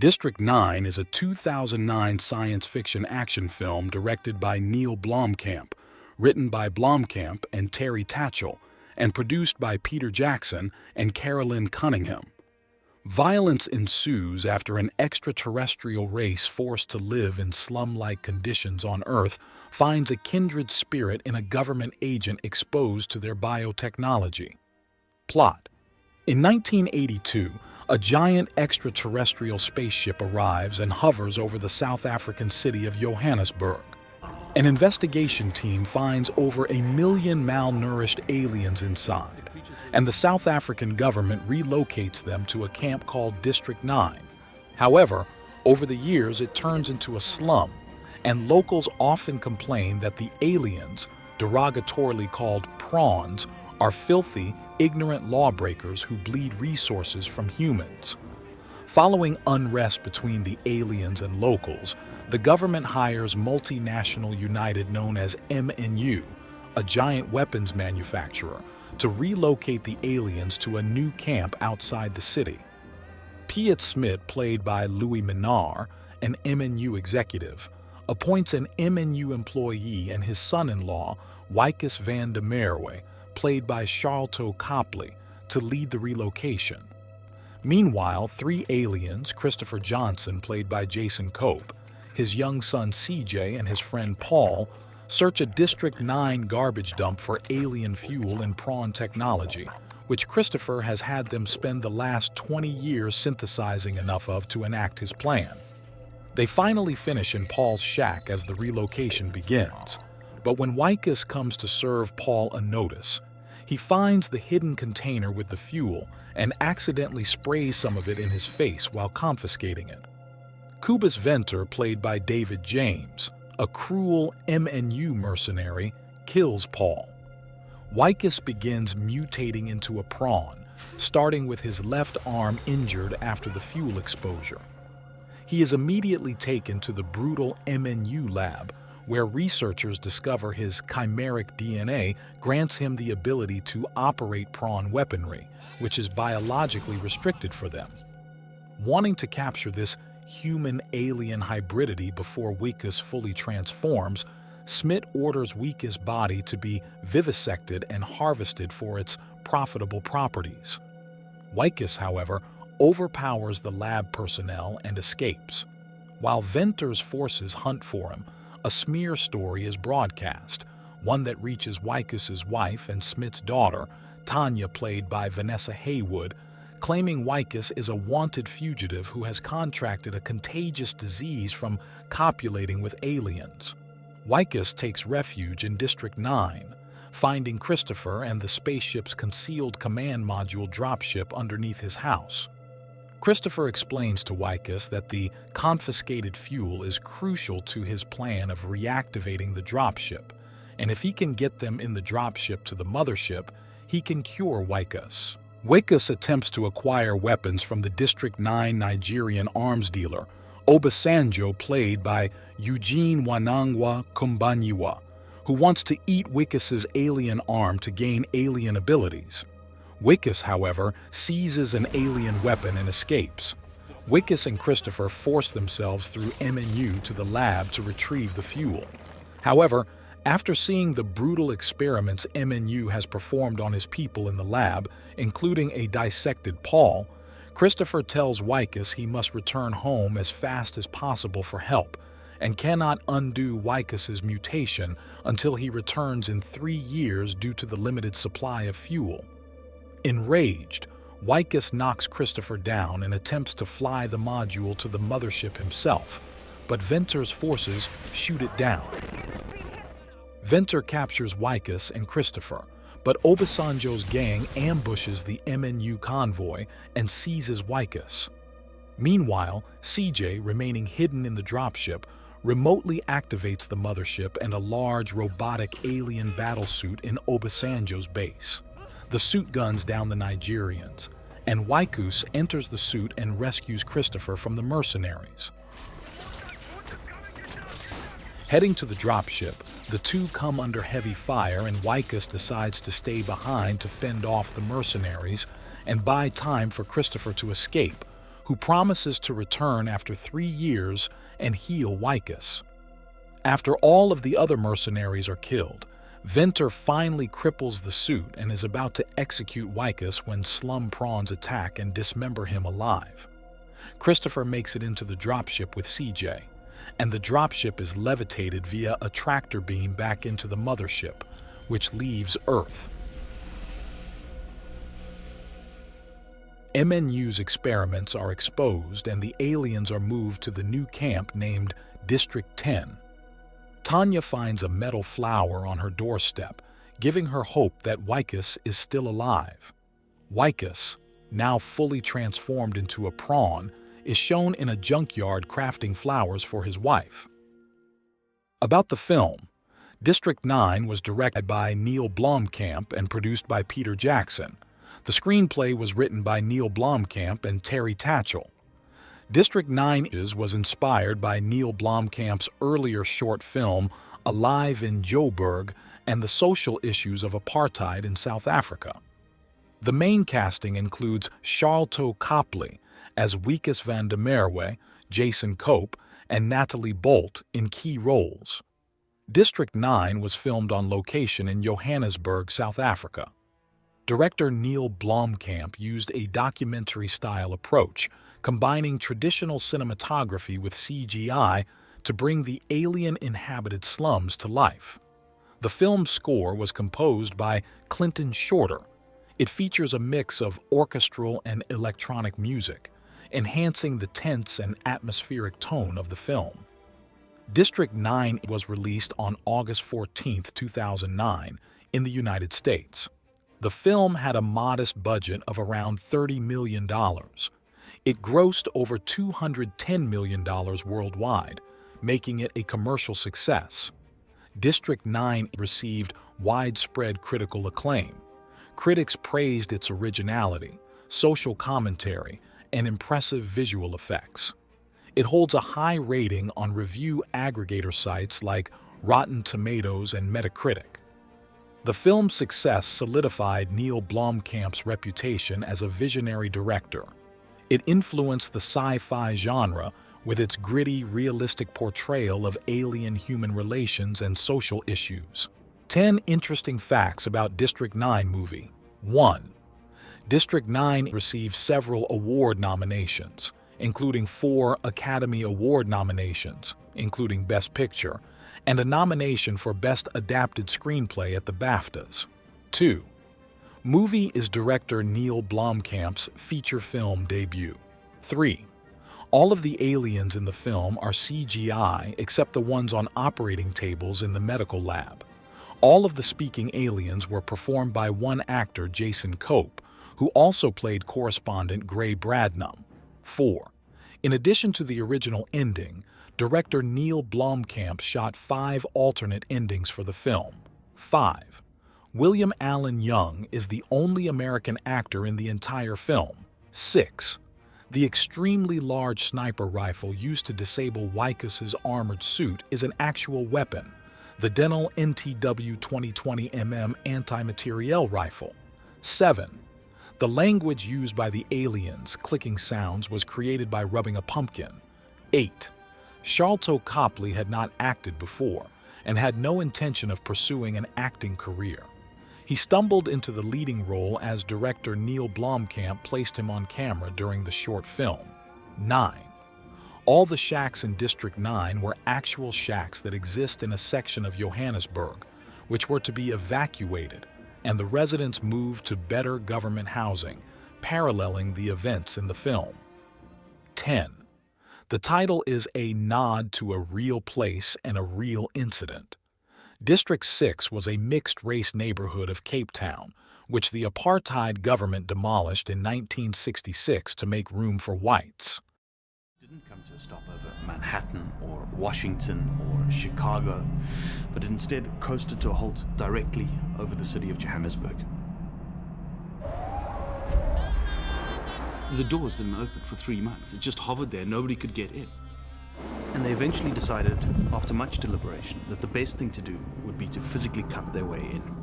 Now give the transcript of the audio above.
District 9 is a 2009 science fiction action film directed by Neill Blomkamp, written by Blomkamp and Terry Tatchell, and produced by Peter Jackson and Carolyn Cunningham. Violence ensues after an extraterrestrial race forced to live in slum-like conditions on Earth finds a kindred spirit in a government agent exposed to their biotechnology. Plot: in 1982, a giant extraterrestrial spaceship arrives and hovers over the South African city of Johannesburg. An investigation team finds over 1 million malnourished aliens inside, and the South African government relocates them to a camp called District 9. However, over the years it turns into a slum, and locals often complain that the aliens, derogatorily called prawns, are filthy, ignorant lawbreakers who bleed resources from humans. Following unrest between the aliens and locals, the government hires multinational United known as MNU, a giant weapons manufacturer, to relocate the aliens to a new camp outside the city. Piet Smit, played by Louis Minard, an MNU executive, appoints an MNU employee and his son-in-law, Wikus van der Merwe, played by Sharlto Copley, to lead the relocation. Meanwhile, 3 aliens, Christopher Johnson, played by Jason Cope, his young son CJ, and his friend Paul, search a District 9 garbage dump for alien fuel and prawn technology, which Christopher has had them spend the last 20 years synthesizing enough of to enact his plan. They finally finish in Paul's shack as the relocation begins. But when Wikus comes to serve Paul a notice, he finds the hidden container with the fuel and accidentally sprays some of it in his face while confiscating it. Cobus Venter, played by David James, a cruel MNU mercenary, kills Paul. Wikus begins mutating into a prawn, starting with his left arm injured after the fuel exposure. He is immediately taken to the brutal MNU lab, where researchers discover his chimeric DNA grants him the ability to operate prawn weaponry, which is biologically restricted for them. Wanting to capture this human-alien hybridity before Wikus fully transforms, Smit orders Wikus' body to be vivisected and harvested for its profitable properties. Wikus, however, overpowers the lab personnel and escapes. While Venter's forces hunt for him, a smear story is broadcast, one that reaches Wikus' wife and Smit's daughter, Tanya, played by Vanessa Haywood, claiming Wikus is a wanted fugitive who has contracted a contagious disease from copulating with aliens. Wikus takes refuge in District 9, finding Christopher and the spaceship's concealed command module dropship underneath his house. Christopher explains to Wikus that the confiscated fuel is crucial to his plan of reactivating the dropship, and if he can get them in the dropship to the mothership, he can cure Wikus. Wikus attempts to acquire weapons from the District 9 Nigerian arms dealer, Obasanjo, played by Eugene Wanangwa Kumbanyiwa, who wants to eat Wikus' alien arm to gain alien abilities. Wikus, however, seizes an alien weapon and escapes. Wikus and Christopher force themselves through MNU to the lab to retrieve the fuel. However, after seeing the brutal experiments MNU has performed on his people in the lab, including a dissected Paul, Christopher tells Wikus he must return home as fast as possible for help, and cannot undo Wikus' mutation until he returns in 3 years due to the limited supply of fuel. Enraged, Wikus knocks Christopher down and attempts to fly the module to the mothership himself, but Venter's forces shoot it down. Venter captures Wikus and Christopher, but Obasanjo's gang ambushes the MNU convoy and seizes Wikus. Meanwhile, CJ, remaining hidden in the dropship, remotely activates the mothership and a large robotic alien battlesuit in Obasanjo's base. The suit guns down the Nigerians, and Wikus enters the suit and rescues Christopher from the mercenaries. Heading to the dropship, the two come under heavy fire and Wikus decides to stay behind to fend off the mercenaries and buy time for Christopher to escape, who promises to return after 3 years and heal Wycus. After all of the other mercenaries are killed, Venter finally cripples the suit and is about to execute Wycus when slum prawns attack and dismember him alive. Christopher makes it into the dropship with CJ, and the dropship is levitated via a tractor beam back into the mothership, which leaves Earth. MNU's experiments are exposed and the aliens are moved to the new camp named District 10. Tanya finds a metal flower on her doorstep, giving her hope that Wycus is still alive. Wycus, now fully transformed into a prawn, is shown in a junkyard crafting flowers for his wife. About the film, District 9 was directed by Neill Blomkamp and produced by Peter Jackson. The screenplay was written by Neill Blomkamp and Terry Tatchell. District 9 was inspired by Neill Blomkamp's earlier short film Alive in Joburg and the social issues of apartheid in South Africa. The main casting includes Sharlto Copley as Wikus van der Merwe, Jason Cope, and Natalie Bolt in key roles. District 9 was filmed on location in Johannesburg, South Africa. Director Neill Blomkamp used a documentary-style approach, combining traditional cinematography with CGI to bring the alien-inhabited slums to life. The film's score was composed by Clinton Shorter. It features a mix of orchestral and electronic music, enhancing the tense and atmospheric tone of the film. District 9 was released on August 14, 2009, in the United States. The film had a modest budget of around $30 million. It grossed over $210 million worldwide, making it a commercial success. District 9 received widespread critical acclaim. Critics praised its originality, social commentary, and impressive visual effects. It holds a high rating on review aggregator sites like Rotten Tomatoes and Metacritic. The film's success solidified Neill Blomkamp's reputation as a visionary director. It influenced the sci-fi genre with its gritty, realistic portrayal of alien-human relations and social issues. 10 interesting facts about District 9 movie. 1. District 9 received several award nominations, including 4 Academy Award nominations, including Best Picture, and a nomination for Best Adapted Screenplay at the BAFTAs. 2. Movie is director Neill Blomkamp's feature film debut. 3. All of the aliens in the film are CGI except the ones on operating tables in the medical lab. All of the speaking aliens were performed by one actor, Jason Cope, who also played correspondent Gray Bradnam. 4. In addition to the original ending, director Neill Blomkamp shot 5 alternate endings for the film. 5. William Allen Young is the only American actor in the entire film. 6. The extremely large sniper rifle used to disable Wycus's armored suit is an actual weapon, the Denel NTW 2020mm anti-materiel rifle. 7. The language used by the aliens, clicking sounds, was created by rubbing a pumpkin. 8. Sharlto Copley had not acted before and had no intention of pursuing an acting career. He stumbled into the leading role as director Neill Blomkamp placed him on camera during the short film. 9. All the shacks in District 9 were actual shacks that exist in a section of Johannesburg, which were to be evacuated, and the residents moved to better government housing, paralleling the events in the film. 10. The title is a nod to a real place and a real incident. District 6 was a mixed-race neighborhood of Cape Town, which the Apartheid government demolished in 1966 to make room for whites. It didn't come to a stop over Manhattan or Washington or Chicago, but it instead coasted to a halt directly over the city of Johannesburg. The doors didn't open for 3 months. It just hovered there. Nobody could get in. And they eventually decided, after much deliberation, that the best thing to do would be to physically cut their way in.